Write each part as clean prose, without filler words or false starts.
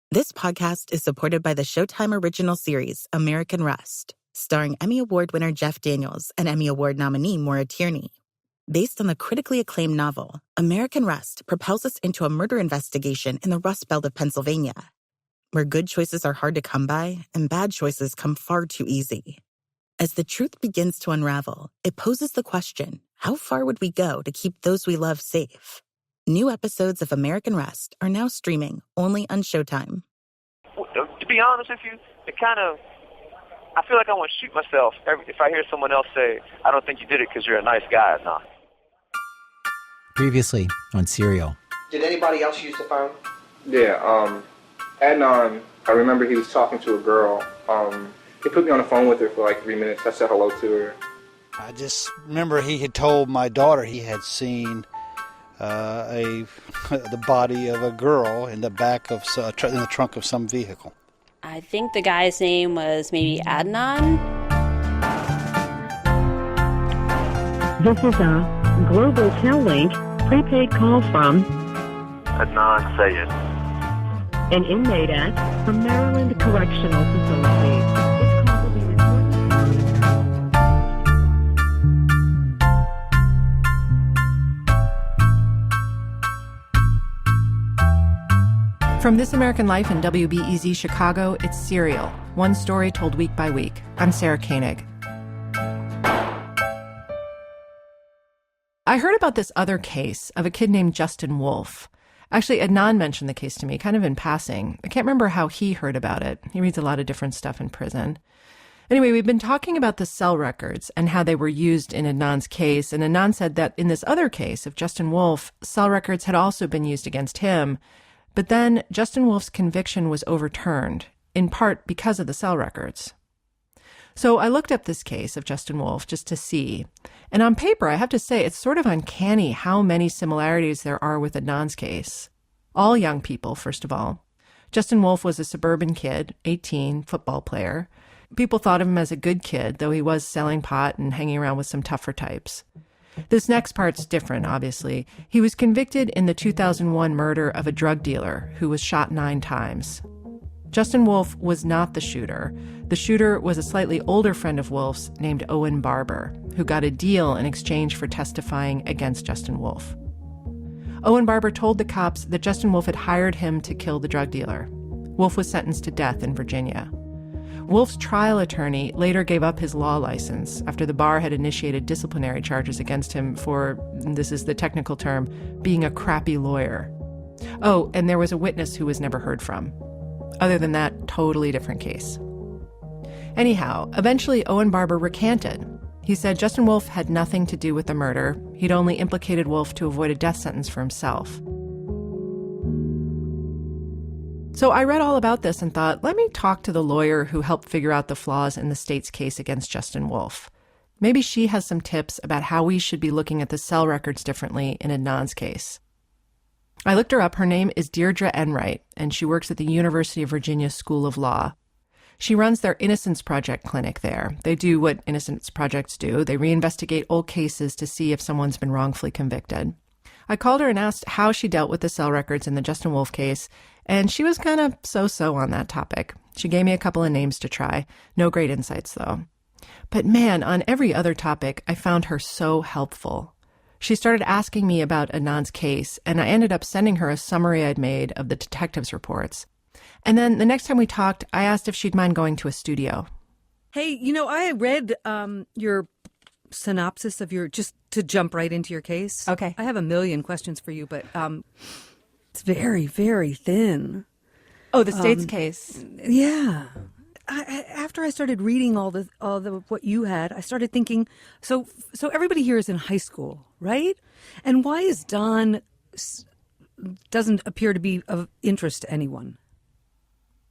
This podcast is supported by the Showtime original series, American Rust, starring Emmy Award winner Jeff Daniels and Emmy Award nominee Maura Tierney. Based on the critically acclaimed novel, American Rust propels us into a murder investigation in the Rust Belt of Pennsylvania, where good choices are hard to come by and bad choices come far too easy. As the truth begins to unravel, it poses the question, how far would we go to keep those we love safe? New episodes of American Rust are now streaming only on Showtime. To be honest with you, I feel like I want to shoot myself if I hear someone else say, I don't think you did it because you're a nice guy. No. Previously on Serial. Did anybody else use the phone? Yeah, Adnan, I remember he was talking to a girl. He put me on the phone with her for like 3 minutes. I said hello to her. I just remember he had told my daughter he had seen the body of a girl in the back of in the trunk of some vehicle. I think the guy's name was maybe Adnan. This is a Global Tel-Link prepaid call from Adnan Sayed, an inmate at the Maryland Correctional Facility. This call will be recorded. From This American Life and WBEZ Chicago, it's Serial, one story told week by week. I'm Sarah Koenig. I heard about this other case of a kid named Justin Wolf. Actually, Adnan mentioned the case to me, kind of in passing. I can't remember how he heard about it. He reads a lot of different stuff in prison. Anyway, we've been talking about the cell records and how they were used in Adnan's case, and Adnan said that in this other case of Justin Wolf, cell records had also been used against him. But then Justin Wolf's conviction was overturned, in part because of the cell records. So I looked up this case of Justin Wolf just to see. And on paper, I have to say, it's sort of uncanny how many similarities there are with Adnan's case. All young people, first of all. Justin Wolf was a suburban kid, 18, football player. People thought of him as a good kid, though he was selling pot and hanging around with some tougher types. This next part's different, obviously. He was convicted in the 2001 murder of a drug dealer who was shot 9 times. Justin Wolf was not the shooter. The shooter was a slightly older friend of Wolf's named Owen Barber, who got a deal in exchange for testifying against Justin Wolf. Owen Barber told the cops that Justin Wolf had hired him to kill the drug dealer. Wolf was sentenced to death in Virginia. Wolf's trial attorney later gave up his law license after the bar had initiated disciplinary charges against him for, this is the technical term, being a crappy lawyer. Oh, and there was a witness who was never heard from. Other than that, totally different case. Anyhow, eventually Owen Barber recanted. He said Justin Wolf had nothing to do with the murder. He'd only implicated Wolf to avoid a death sentence for himself. So I read all about this and thought, let me talk to the lawyer who helped figure out the flaws in the state's case against Justin Wolf. Maybe she has some tips about how we should be looking at the cell records differently in Adnan's case. I looked her up. Her name is Deirdre Enright, and she works at the University of Virginia School of Law. She runs their Innocence Project clinic there. They do what Innocence Projects do. They reinvestigate old cases to see if someone's been wrongfully convicted. I called her and asked how she dealt with the cell records in the Justin Wolf case, and she was kind of so-so on that topic. She gave me a couple of names to try. No great insights, though. But man, on every other topic, I found her so helpful. She started asking me about Adnan's case, and I ended up sending her a summary I'd made of the detective's reports. And then the next time we talked, I asked if she'd mind going to a studio. Hey, I read your synopsis of just to jump right into your case. Okay. I have a million questions for you, but it's very, very thin. Oh, the state's case. Yeah. After I started reading all the what you had, I started thinking, so everybody here is in high school, right? And why is Don doesn't appear to be of interest to anyone?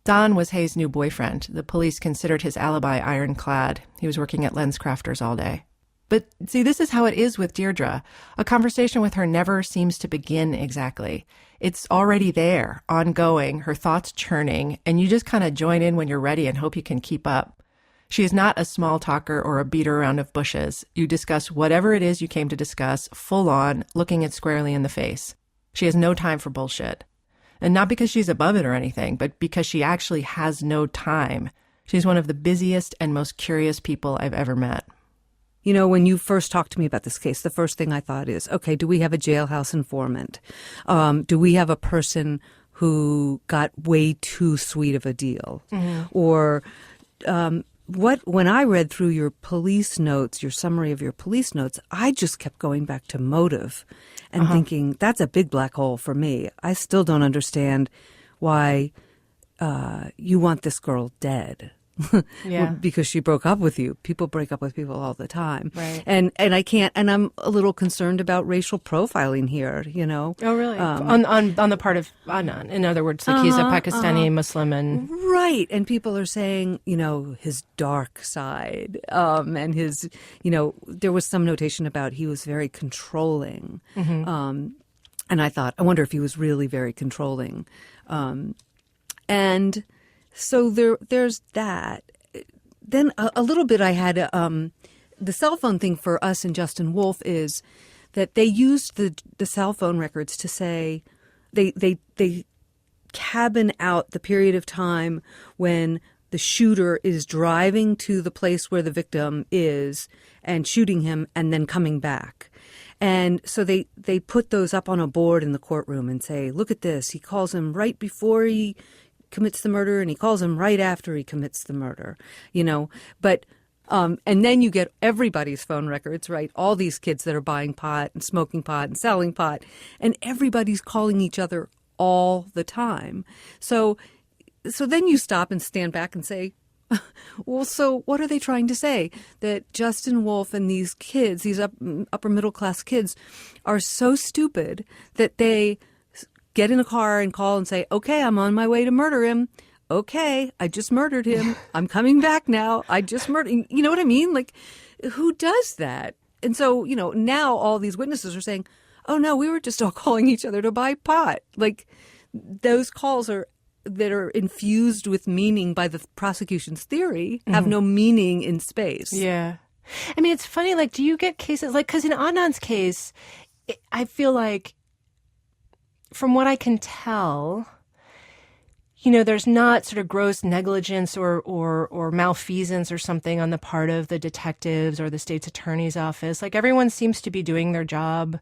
Don was Hayes' new boyfriend. The police considered his alibi ironclad. He was working at LensCrafters all day. But see, this is how it is with Deirdre. A conversation with her never seems to begin exactly. It's already there, ongoing, her thoughts churning, and you just kind of join in when you're ready and hope you can keep up. She is not a small talker or a beater around of bushes. You discuss whatever it is you came to discuss, full on, looking it squarely in the face. She has no time for bullshit. And not because she's above it or anything, but because she actually has no time. She's one of the busiest and most curious people I've ever met. You know, when you first talked to me about this case, the first thing I thought is, okay, do we have a jailhouse informant? Do we have a person who got way too sweet of a deal? Or when I read through your police notes, your summary of your police notes, I just kept going back to motive and thinking, that's a big black hole for me. I still don't understand why you want this girl dead. Yeah. Because she broke up with you. People break up with people all the time. Right. And I can't, and I'm a little concerned about racial profiling here, you know. Oh, really? On the part of Adnan. In other words, like he's a Pakistani Muslim and... Right. And people are saying, you know, his dark side, and his, you know, there was some notation about he was very controlling. And I thought, I wonder if he was really very controlling. And so there's that. Then a little bit I had the cell phone thing for us and Justin Wolf is that they used the cell phone records to say they cabin out the period of time when the shooter is driving to the place where the victim is and shooting him and then coming back. And so they put those up on a board in the courtroom and say, look at this. He calls him right before he commits the murder and he calls him right after he commits the murder, you know. But and then you get everybody's phone records, right? All these kids that are buying pot and smoking pot and selling pot, and everybody's calling each other all the time. So then you stop and stand back and say, well, so what are they trying to say? That Justin Wolf and these kids, these upper middle class kids, are so stupid that they get in a car and call and say, okay, I'm on my way to murder him. Okay, I just murdered him. I'm coming back now. I just murdered. You know what I mean? Like, who does that? And so, you know, now all these witnesses are saying, oh, no, we were just all calling each other to buy pot. Like, those calls that are infused with meaning by the prosecution's theory have no meaning in space. Yeah. I mean, it's funny, like, do you get cases, like, because in Adnan's case, I feel like, from what I can tell, you know, there's not sort of gross negligence or malfeasance or something on the part of the detectives or the state's attorney's office. Like, everyone seems to be doing their job,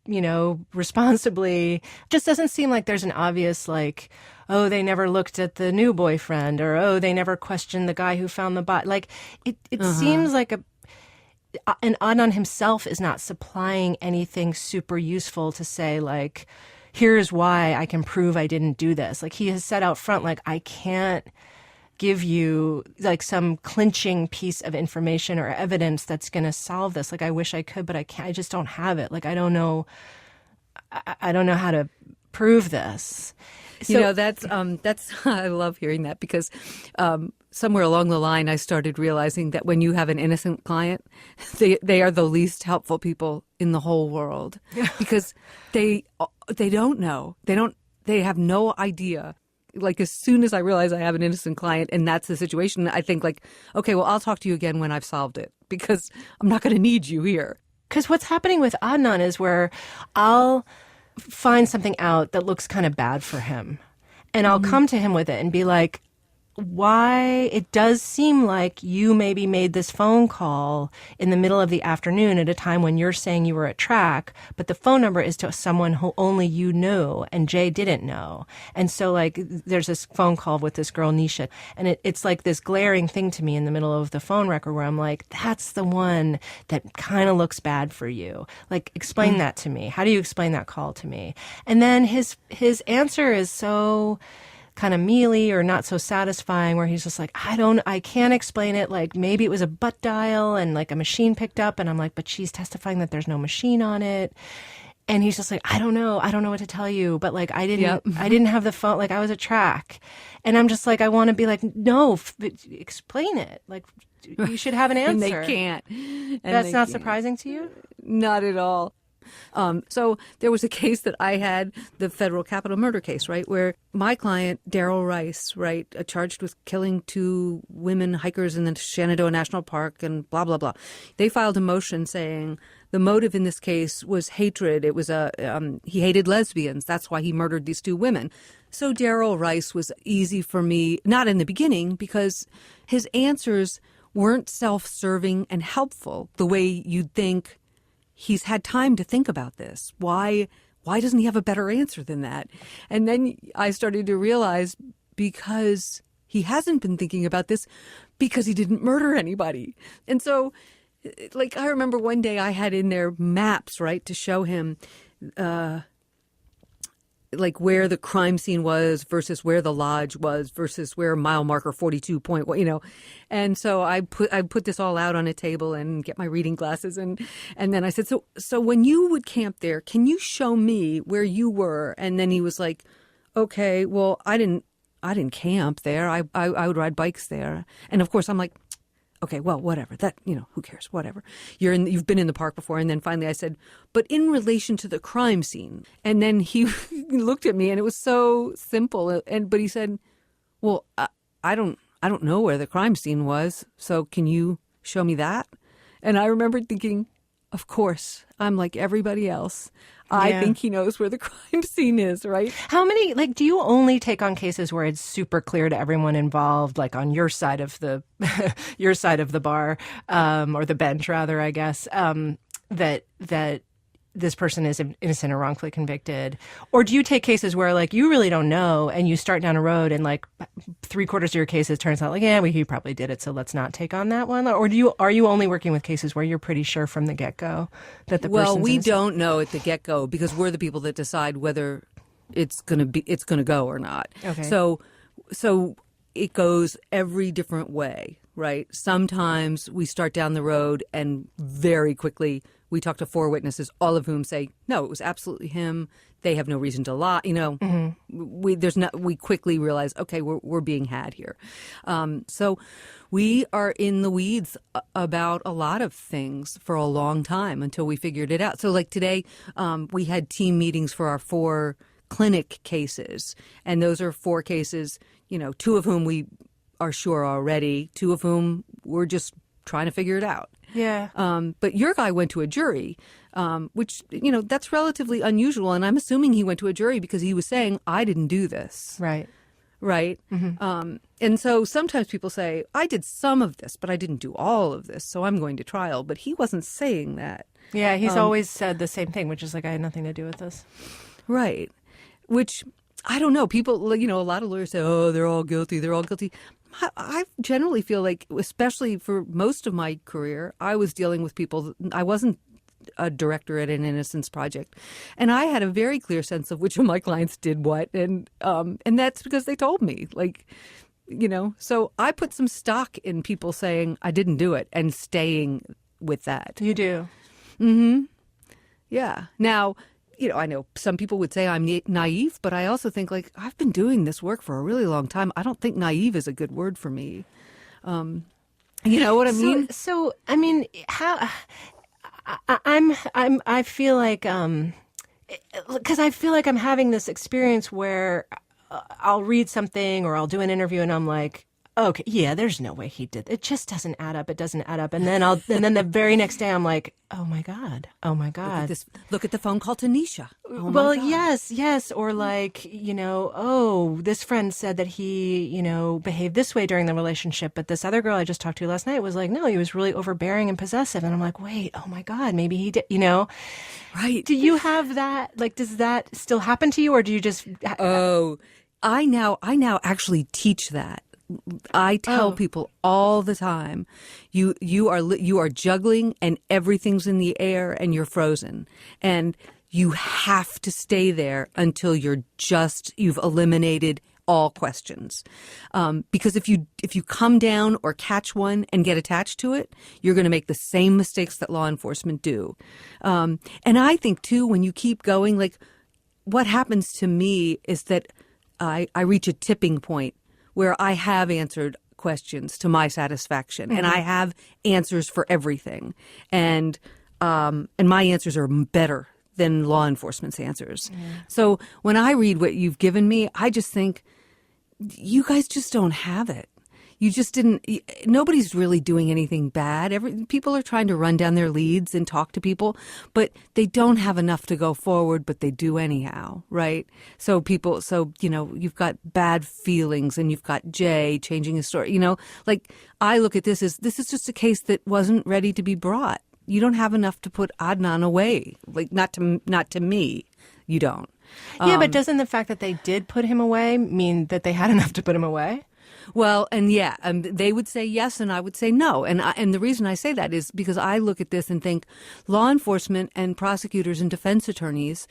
you know, responsibly. Just doesn't seem like there's an obvious, like, oh, they never looked at the new boyfriend, or, oh, they never questioned the guy who found the body. Like, it seems like and Adnan himself is not supplying anything super useful to say, like, here's why I can prove I didn't do this. Like, he has said out front, like, I can't give you, like, some clinching piece of information or evidence that's going to solve this. Like, I wish I could, but I can't. I just don't have it. Like, I don't know how to prove this. So, you know, that's I love hearing that, because somewhere along the line I started realizing that when you have an innocent client, they are the least helpful people in the whole world, because they don't know. They have no idea. Like, as soon as I realize I have an innocent client and that's the situation, I think, like, okay, well, I'll talk to you again when I've solved it, because I'm not going to need you here. Because what's happening with Adnan is where I'll find something out that looks kind of bad for him, and I'll come to him with it and be like, why, it does seem like you maybe made this phone call in the middle of the afternoon at a time when you're saying you were at track, but the phone number is to someone who only you knew and Jay didn't know. And so, like, there's this phone call with this girl, Nisha, and it's like this glaring thing to me in the middle of the phone record where I'm like, that's the one that kind of looks bad for you. Like, explain that to me. How do you explain that call to me? And then his answer is so kind of mealy or not so satisfying, where he's just like, I can't explain it. Like, maybe it was a butt dial and like a machine picked up, and I'm like, but she's testifying that there's no machine on it. And he's just like, I don't know what to tell you, but like, I didn't have the phone, like I was at track. And I'm just like, I want to be like, no, explain it. Like, you should have an answer. And they can't. And that's not surprising to you? Not at all. So there was a case that I had, the federal capital murder case, right, where my client, Daryl Rice, right, charged with killing 2 women hikers in the Shenandoah National Park and blah, blah, blah. They filed a motion saying the motive in this case was hatred. It was he hated lesbians. That's why he murdered these 2 women. So Daryl Rice was easy for me, not in the beginning, because his answers weren't self-serving and helpful the way you'd think. He's had time to think about this. Why doesn't he have a better answer than that? And then I started to realize, because he hasn't been thinking about this, because he didn't murder anybody. And so, like, I remember one day I had in there maps, right, to show him like where the crime scene was versus where the lodge was versus where mile marker 42 point, and so I put this all out on a table and get my reading glasses, and then I said, so when you would camp there, can you show me where you were? And then he was like, okay, well, I didn't camp there. I would ride bikes there, and of course I'm like, okay, well, whatever. That, who cares? Whatever. You've been in the park before. And then finally I said, but in relation to the crime scene. And then he looked at me, and it was so simple. But he said, well, I don't know where the crime scene was. So can you show me that? And I remember thinking, of course, I'm like everybody else. I think he knows where the crime scene is, right? How many, do you only take on cases where it's super clear to everyone involved, like on your side of the your side of the bar, or the bench rather, I guess, that this person is innocent or wrongfully convicted? Or do you take cases where you really don't know, and you start down a road and 3/4 of your cases turns out he probably did it, so let's not take on that one? Or are you only working with cases where you're pretty sure from the get-go that the person's we innocent? don't know at the get-go, because we're the people that decide whether it's going to go or not. Okay. So it goes every different way, right? Sometimes we start down the road and very quickly we talk to 4 witnesses, all of whom say, no, it was absolutely him. They have no reason to lie. We quickly realize, okay, we're being had here. So we are in the weeds about a lot of things for a long time until we figured it out. So like today, we had team meetings for our 4 clinic cases, and those are 4 cases, 2 of whom we are sure already, 2 of whom we're just trying to figure it out. Yeah. But your guy went to a jury, which, that's relatively unusual. And I'm assuming he went to a jury because he was saying, I didn't do this. Right. Right. Mm-hmm. And so sometimes people say, I did some of this, but I didn't do all of this, so I'm going to trial. But he wasn't saying that. Yeah, he's always said the same thing, which is I had nothing to do with this. Right. Which, I don't know. People, a lot of lawyers say, oh, they're all guilty. They're all guilty. I generally feel like, especially for most of my career, I was dealing with people. I wasn't a director at an innocence project, and I had a very clear sense of which of my clients did what, and that's because they told me, So I put some stock in people saying I didn't do it and staying with that. You do. Mm-hmm. Yeah. Now, I know some people would say I'm naive, but I also think I've been doing this work for a really long time. I don't think naive is a good word for me. You know what I mean? So I mean, how I feel like because I feel like I'm having this experience where I'll read something or I'll do an interview and I'm like, okay, yeah, there's no way he did. It just doesn't add up. It doesn't add up. And then the very next day I'm like, oh my God. Look at the phone call to Nisha. Oh well, my God. yes. Or this friend said that he, behaved this way during the relationship, but this other girl I just talked to last night was like, no, he was really overbearing and possessive. And I'm like, wait, oh my God, maybe he did, Right. Do you have that? Does that still happen to you, or do you just? Oh, I now actually teach that. I tell people all the time, you are juggling and everything's in the air and you're frozen, and you have to stay there until you've eliminated all questions. Because if you come down or catch one and get attached to it, you're going to make the same mistakes that law enforcement do. And I think too, when you keep going, what happens to me is that I reach a tipping point where I have answered questions to my satisfaction, and I have answers for everything, and my answers are better than law enforcement's answers. So when I read what you've given me, I just think, you guys just don't have it. you just didn't, nobody's really doing anything bad. People are trying to run down their leads and talk to people, but they don't have enough to go forward, but they do anyhow, right? So you've got bad feelings, and you've got Jay changing his story, like I look at this as, this is just a case that wasn't ready to be brought. You don't have enough to put Adnan away, like not to me, you don't. Yeah, but doesn't the fact that they did put him away mean that they had enough to put him away? Well, and they would say yes, and I would say no. And the reason I say that is because I look at this and think law enforcement and prosecutors and defense attorneys,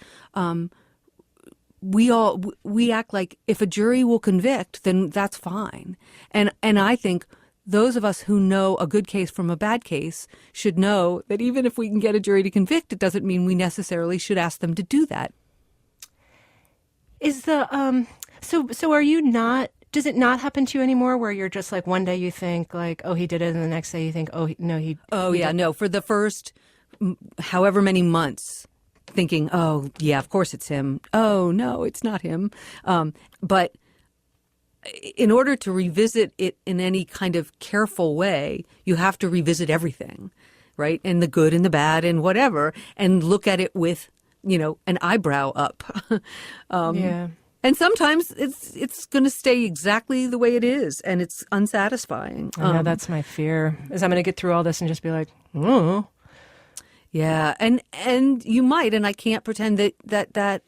we act like if a jury will convict, then that's fine. And I think those of us who know a good case from a bad case should know that even if we can get a jury to convict, it doesn't mean we necessarily should ask them to do that. Is the so are you not? Does it not happen to you anymore where you're just like one day you think like, oh, he did it, and the next day you think, oh, no, he. Oh, yeah, no. For the first however many months, thinking, oh, yeah, of course it's him. Oh, no, it's not him. But in order to revisit it in any kind of careful way, you have to revisit everything, right? And the good and the bad and whatever, and look at it with, an eyebrow up. Yeah. And sometimes it's going to stay exactly the way it is, and it's unsatisfying. I know, that's my fear, is I'm going to get through all this and just be like, oh. Yeah, and you might, and I can't pretend that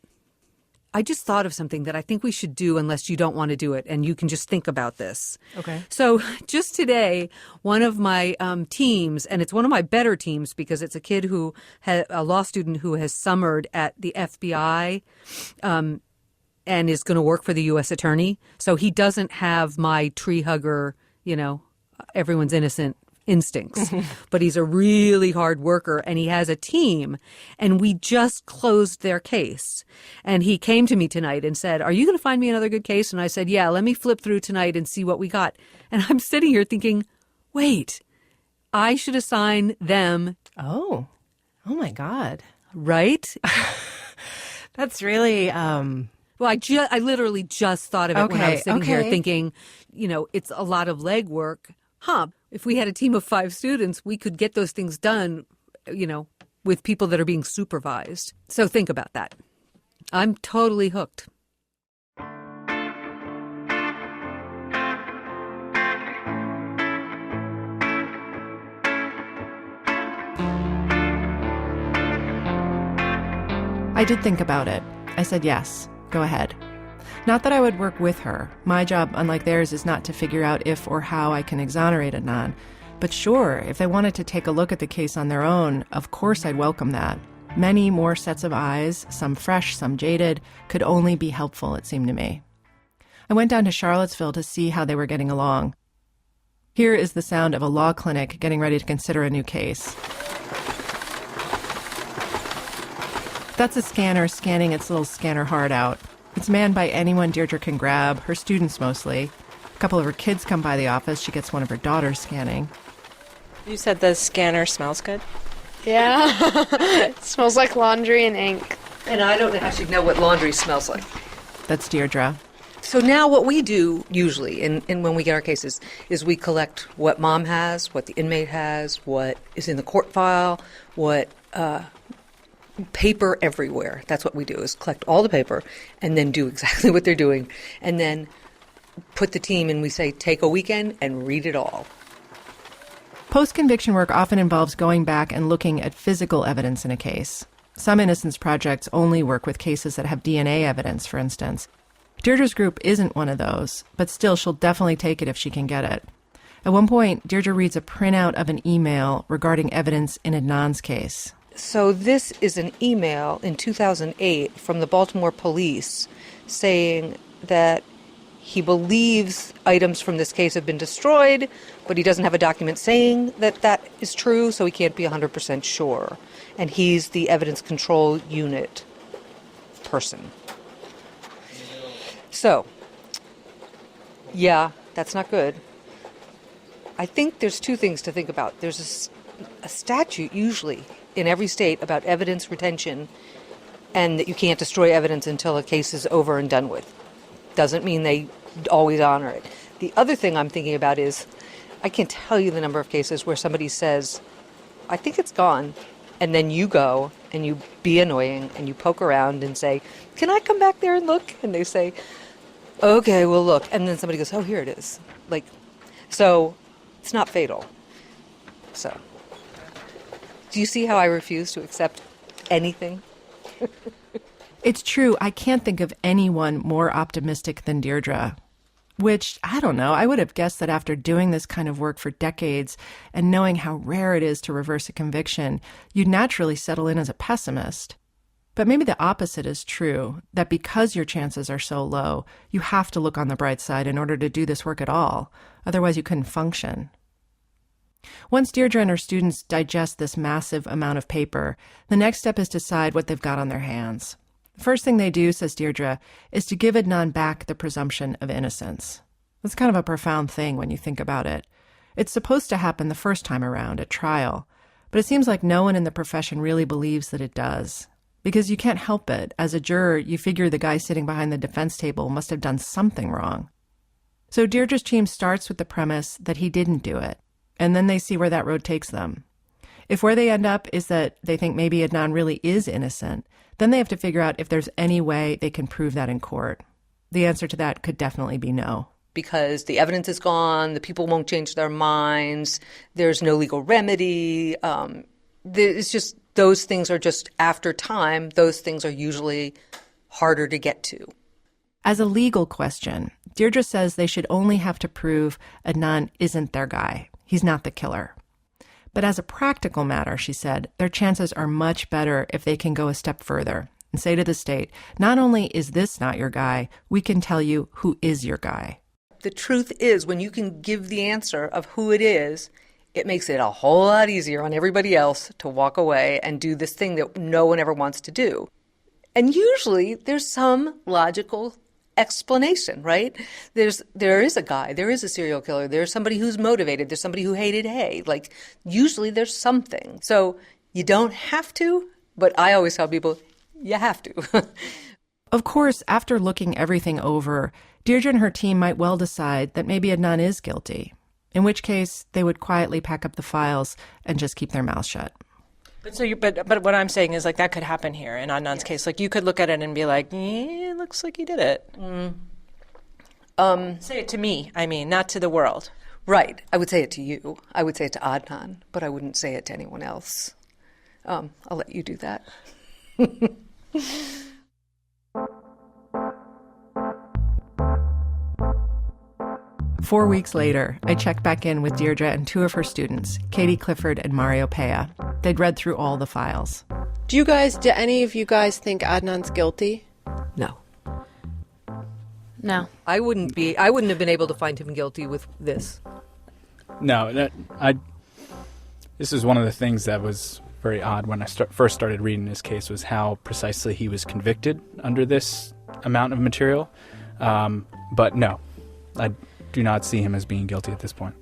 I just thought of something that I think we should do unless you don't want to do it, and you can just think about this. Okay. So just today, one of my teams, and it's one of my better teams because it's a kid a law student who has summered at the FBI, and is going to work for the U.S. attorney. So he doesn't have my tree hugger, everyone's innocent instincts. But he's a really hard worker, and he has a team. And we just closed their case. And he came to me tonight and said, are you going to find me another good case? And I said, yeah, let me flip through tonight and see what we got. And I'm sitting here thinking, wait, I should assign them. Oh my God. Right? That's really... Well, I literally just thought of it when I was sitting here thinking, it's a lot of legwork. If we had a team of 5 students, we could get those things done, with people that are being supervised. So think about that. I'm totally hooked. I did think about it. I said yes. Go ahead. Not that I would work with her. My job, unlike theirs, is not to figure out if or how I can exonerate Adnan. But sure, if they wanted to take a look at the case on their own, of course I'd welcome that. Many more sets of eyes, some fresh, some jaded, could only be helpful, it seemed to me. I went down to Charlottesville to see how they were getting along. Here is the sound of a law clinic getting ready to consider a new case. That's a scanner scanning its little scanner heart out. It's manned by anyone Deirdre can grab, her students mostly. A couple of her kids come by the office. She gets one of her daughters scanning. You said the scanner smells good? Yeah. It smells like laundry and ink. And I don't actually know what laundry smells like. That's Deirdre. So now what we do usually, and when we get our cases, is we collect what mom has, what the inmate has, what is in the court file, what... paper everywhere. That's what we do, is collect all the paper and then do exactly what they're doing. And then put the team and we say, take a weekend and read it all. Post-conviction work often involves going back and looking at physical evidence in a case. Some innocence projects only work with cases that have DNA evidence, for instance. Deirdre's group isn't one of those, but still she'll definitely take it if she can get it. At one point, Deirdre reads a printout of an email regarding evidence in Adnan's case. So this is an email in 2008 from the Baltimore police saying that he believes items from this case have been destroyed, but he doesn't have a document saying that that is true, so he can't be 100% sure. And he's the evidence control unit person. So, yeah, that's not good. I think there's 2 things to think about. There's a statute usually in every state about evidence retention, and that you can't destroy evidence until a case is over and done with. Doesn't mean they always honor it. The other thing I'm thinking about is, I can't tell you the number of cases where somebody says, I think it's gone. And then you go and you be annoying and you poke around and say, can I come back there and look? And they say, okay, we'll look. And then somebody goes, oh, here it is. Like, so it's not fatal. So, do you see how I refuse to accept anything? It's true. I can't think of anyone more optimistic than Deirdre. Which, I don't know, I would have guessed that after doing this kind of work for decades and knowing how rare it is to reverse a conviction, you'd naturally settle in as a pessimist. But maybe the opposite is true, that because your chances are so low, you have to look on the bright side in order to do this work at all. Otherwise, you couldn't function. Once Deirdre and her students digest this massive amount of paper, the next step is to decide what they've got on their hands. The first thing they do, says Deirdre, is to give Adnan back the presumption of innocence. That's kind of a profound thing when you think about it. It's supposed to happen the first time around at trial, but it seems like no one in the profession really believes that it does. Because you can't help it. As a juror, you figure the guy sitting behind the defense table must have done something wrong. So Deirdre's team starts with the premise that he didn't do it, and then they see where that road takes them. If where they end up is that they think maybe Adnan really is innocent, then they have to figure out if there's any way they can prove that in court. The answer to that could definitely be no. Because the evidence is gone, the people won't change their minds, there's no legal remedy. It's just, those things are just, after time, those things are usually harder to get to. As a legal question, Deirdre says they should only have to prove Adnan isn't their guy. He's not the killer. But as a practical matter, she said, their chances are much better if they can go a step further and say to the state, not only is this not your guy, we can tell you who is your guy. The truth is, when you can give the answer of who it is, it makes it a whole lot easier on everybody else to walk away and do this thing that no one ever wants to do. And usually there's some logical explanation, right? There is a guy, there is a serial killer, there's somebody who's motivated, there's somebody who hated hay. Like, usually there's something. So you don't have to, but I always tell people, you have to. Of course, after looking everything over, Deirdre and her team might well decide that maybe Adnan is guilty, in which case they would quietly pack up the files and just keep their mouth shut. But what I'm saying is, like, that could happen here in Adnan's case. Like, you could look at it and be like, it looks like he did it. Say it to me, I mean, not to the world. Right. I would say it to you. I would say it to Adnan, but I wouldn't say it to anyone else. I'll let you do that. 4 weeks later, I checked back in with Deirdre and two of her students, Katie Clifford and Mario Pea. They'd read through all the files. Do any of you guys think Adnan's guilty? No. No. I wouldn't have been able to find him guilty with this. No, this is one of the things that was very odd when I first started reading this case, was how precisely he was convicted under this amount of material. But no, I do not see him as being guilty at this point.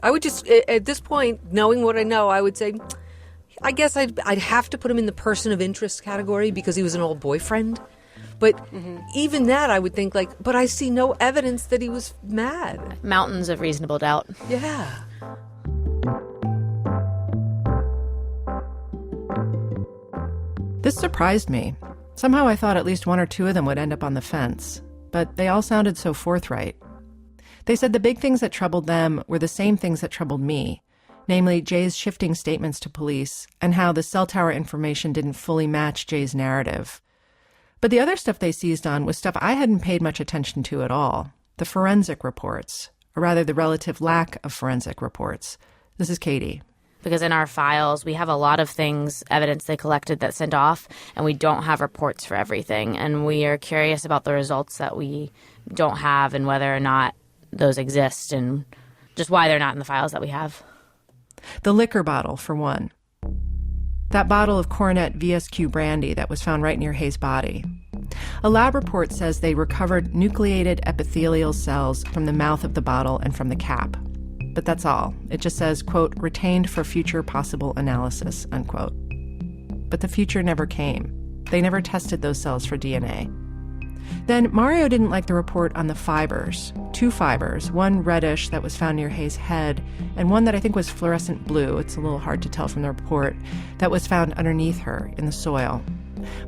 I would just, at this point, knowing what I know, I would say, I guess I'd have to put him in the person of interest category because he was an old boyfriend. But even that, I would think, like, but I see no evidence that he was mad. Mountains of reasonable doubt. Yeah. This surprised me. Somehow I thought at least one or two of them would end up on the fence. But they all sounded so forthright. They said the big things that troubled them were the same things that troubled me, namely Jay's shifting statements to police and how the cell tower information didn't fully match Jay's narrative. But the other stuff they seized on was stuff I hadn't paid much attention to at all. The forensic reports, or rather the relative lack of forensic reports. This is Katie. Because in our files, we have a lot of things, evidence they collected that sent off, and we don't have reports for everything. And we are curious about the results that we don't have and whether or not those exist and just why they're not in the files that we have. The liquor bottle, for one. That bottle of Coronet VSQ brandy that was found right near Hayes' body. A lab report says they recovered nucleated epithelial cells from the mouth of the bottle and from the cap. But that's all. It just says, quote, retained for future possible analysis, unquote. But the future never came. They never tested those cells for DNA. Then Mario didn't like the report on the fibers. 2 fibers, one reddish that was found near Hayes' head, and one that I think was fluorescent blue, it's a little hard to tell from the report, that was found underneath her in the soil.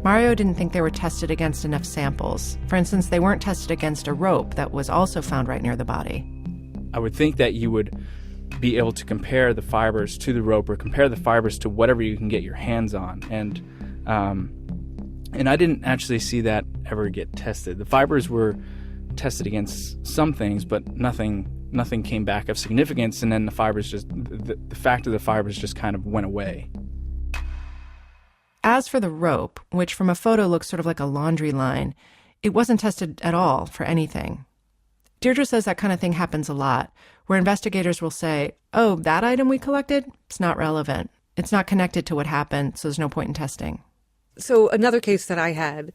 Mario didn't think they were tested against enough samples. For instance, they weren't tested against a rope that was also found right near the body. I would think that you would be able to compare the fibers to the rope or compare the fibers to whatever you can get your hands on. And I didn't actually see that ever get tested. The fibers were tested against some things, but nothing came back of significance, and then the fibers just, the fact of the fibers just kind of went away. As for the rope, which from a photo looks sort of like a laundry line, it wasn't tested at all for anything. Deirdre says that kind of thing happens a lot, where investigators will say, oh, that item we collected, it's not relevant. It's not connected to what happened, so there's no point in testing. So another case that I had,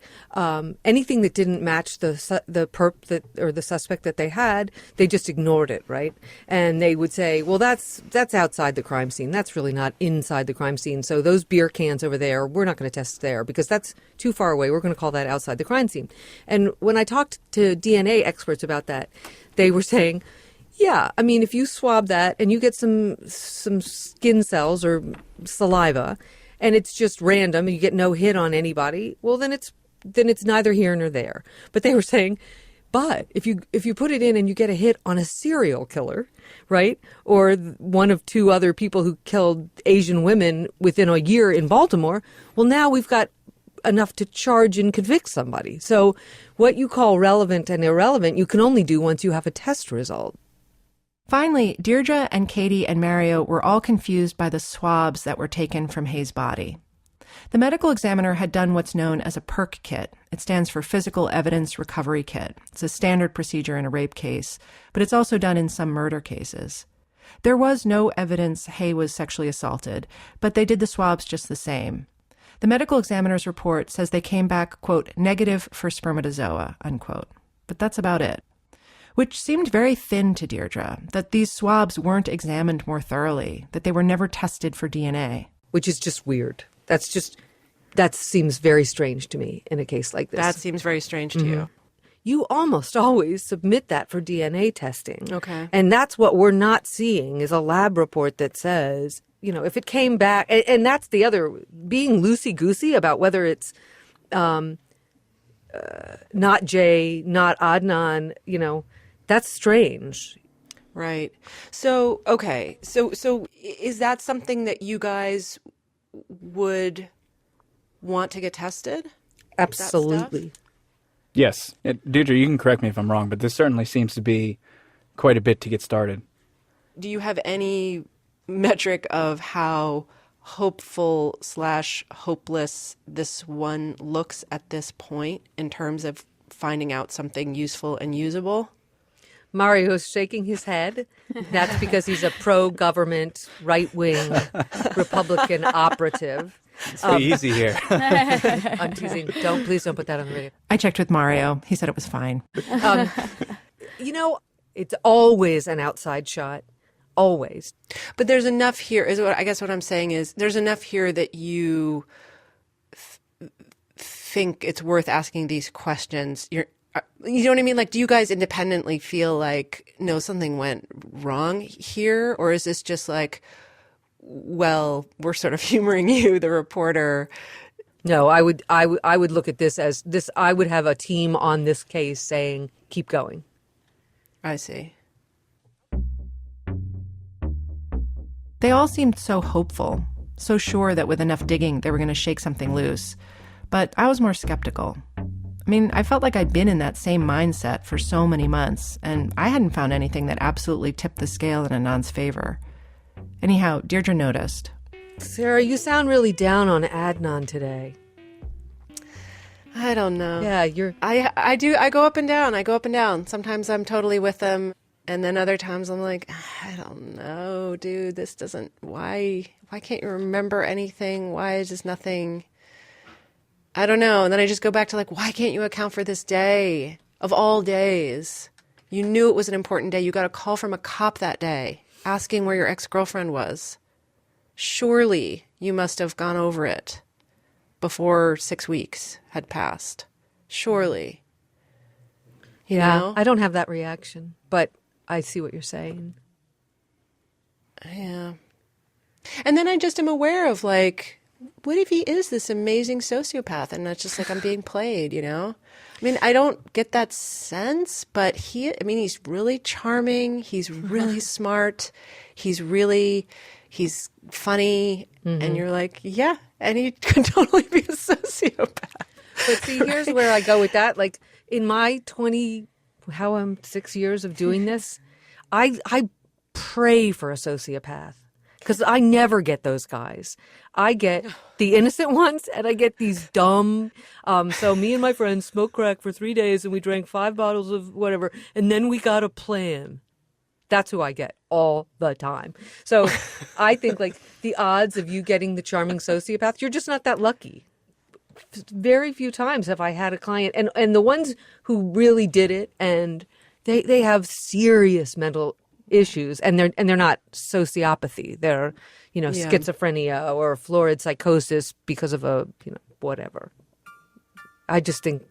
anything that didn't match the perp or the suspect that they had, they just ignored it, right? And they would say, well, that's outside the crime scene. That's really not inside the crime scene. So those beer cans over there, we're not going to test there because that's too far away. We're going to call that outside the crime scene. And when I talked to DNA experts about that, they were saying, yeah, I mean, if you swab that and you get some skin cells or saliva, and it's just random and you get no hit on anybody, well, then it's neither here nor there. But they were saying, but if you put it in and you get a hit on a serial killer, right, or one of 2 other people who killed Asian women within a year in Baltimore, well, now we've got enough to charge and convict somebody. So what you call relevant and irrelevant, you can only do once you have a test result. Finally, Deirdre and Katie and Mario were all confused by the swabs that were taken from Hayes' body. The medical examiner had done what's known as a PERC kit. It stands for Physical Evidence Recovery Kit. It's a standard procedure in a rape case, but it's also done in some murder cases. There was no evidence Hay was sexually assaulted, but they did the swabs just the same. The medical examiner's report says they came back, quote, negative for spermatozoa, unquote. But that's about it. Which seemed very thin to Deirdre, that these swabs weren't examined more thoroughly, that they were never tested for DNA. Which is just weird. That seems very strange to me in a case like this. That seems very strange to you. You almost always submit that for DNA testing. Okay. And that's what we're not seeing is a lab report that says, you know, if it came back, and that's the other, being loosey-goosey about whether it's not Jay, not Adnan, you know, that's strange. Right. So, okay. So is that something that you guys would want to get tested? Absolutely. Yes. Deirdre, you can correct me if I'm wrong, but this certainly seems to be quite a bit to get started. Do you have any metric of how hopeful/hopeless this one looks at this point in terms of finding out something useful and usable? Mario's shaking his head. That's because he's a pro-government, right-wing Republican operative. It's easy here. I'm teasing. Please don't put that on the radio. I checked with Mario. He said it was fine. You know, it's always an outside shot. Always. But there's enough here, I guess what I'm saying is there's enough here that you think it's worth asking these questions. You know what I mean? Like, do you guys independently feel like, no, something went wrong here? Or is this just like, well, we're sort of humoring you, the reporter? No, I would look at this as this. I would have a team on this case saying, keep going. I see. They all seemed so hopeful, so sure that with enough digging they were going to shake something loose. But I was more skeptical. I mean, I felt like I'd been in that same mindset for so many months, and I hadn't found anything that absolutely tipped the scale in Adnan's favor. Anyhow, Deirdre noticed. Sarah, you sound really down on Adnan today. I don't know. Yeah, you're... I do. I go up and down. Sometimes I'm totally with them, and then other times I'm like, I don't know, dude, this doesn't... Why can't you remember anything? Why is this nothing... I don't know. And then I just go back to like, why can't you account for this day of all days? You knew it was an important day. You got a call from a cop that day asking where your ex-girlfriend was. Surely you must have gone over it before 6 weeks had passed. Surely. Yeah, You know? I don't have that reaction, but I see what you're saying. Yeah. And then I just am aware of like, what if he is this amazing sociopath and it's just like I'm being played, you know? I mean, I don't get that sense, but he's really charming. He's really smart. He's funny. And you're like, yeah, and he could totally be a sociopath. But see, here's where I go with that. Like in my 6 years of doing this, I pray for a sociopath because I never get those guys. I get the innocent ones and I get these dumb. So me and my friends smoked crack for 3 days and we drank 5 bottles of whatever. And then we got a plan. That's who I get all the time. So I think like the odds of you getting the charming sociopath, you're just not that lucky. Very few times have I had a client and the ones who really did it and they have serious mental issues and they're not sociopathy. They're, schizophrenia or florid psychosis because of whatever. I just think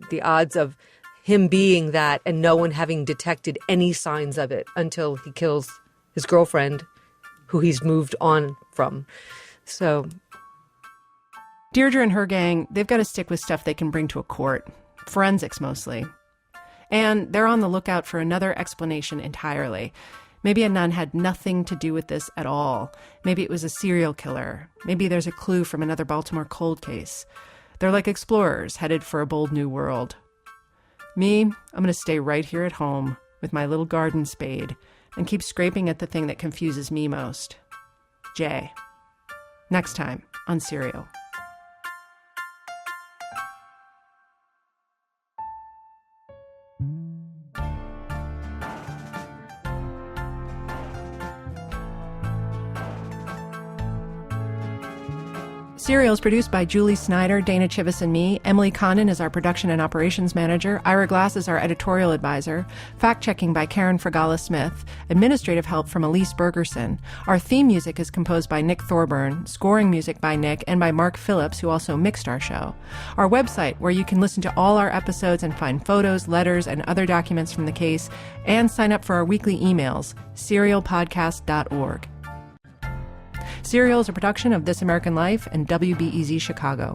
the odds of him being that and no one having detected any signs of it until he kills his girlfriend who he's moved on from. So Deirdre and her gang, they've got to stick with stuff they can bring to a court. Forensics, mostly. And they're on the lookout for another explanation entirely. Maybe Adnan had nothing to do with this at all. Maybe it was a serial killer. Maybe there's a clue from another Baltimore cold case. They're like explorers headed for a bold new world. Me, I'm going to stay right here at home with my little garden spade and keep scraping at the thing that confuses me most. Jay. Next time on Serial. Serial is produced by Julie Snyder, Dana Chivvis, and me. Emily Condon is our production and operations manager. Ira Glass is our editorial advisor. Fact-checking by Karen Fragala-Smith. Administrative help from Elise Bergerson. Our theme music is composed by Nick Thorburn. Scoring music by Nick and by Mark Phillips, who also mixed our show. Our website, where you can listen to all our episodes and find photos, letters, and other documents from the case, and sign up for our weekly emails, serialpodcast.org. Serial is a production of This American Life and WBEZ Chicago.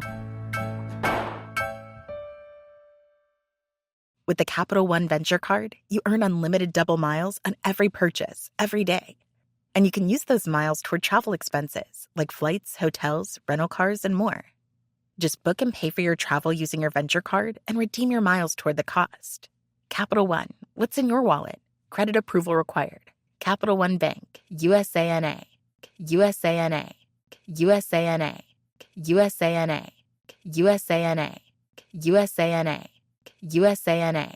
With the Capital One Venture Card, you earn unlimited double miles on every purchase, every day. And you can use those miles toward travel expenses, like flights, hotels, rental cars, and more. Just book and pay for your travel using your Venture Card and redeem your miles toward the cost. Capital One, what's in your wallet? Credit approval required. Capital One Bank, USANA. USANA, USANA, USANA, USANA, USANA, USANA.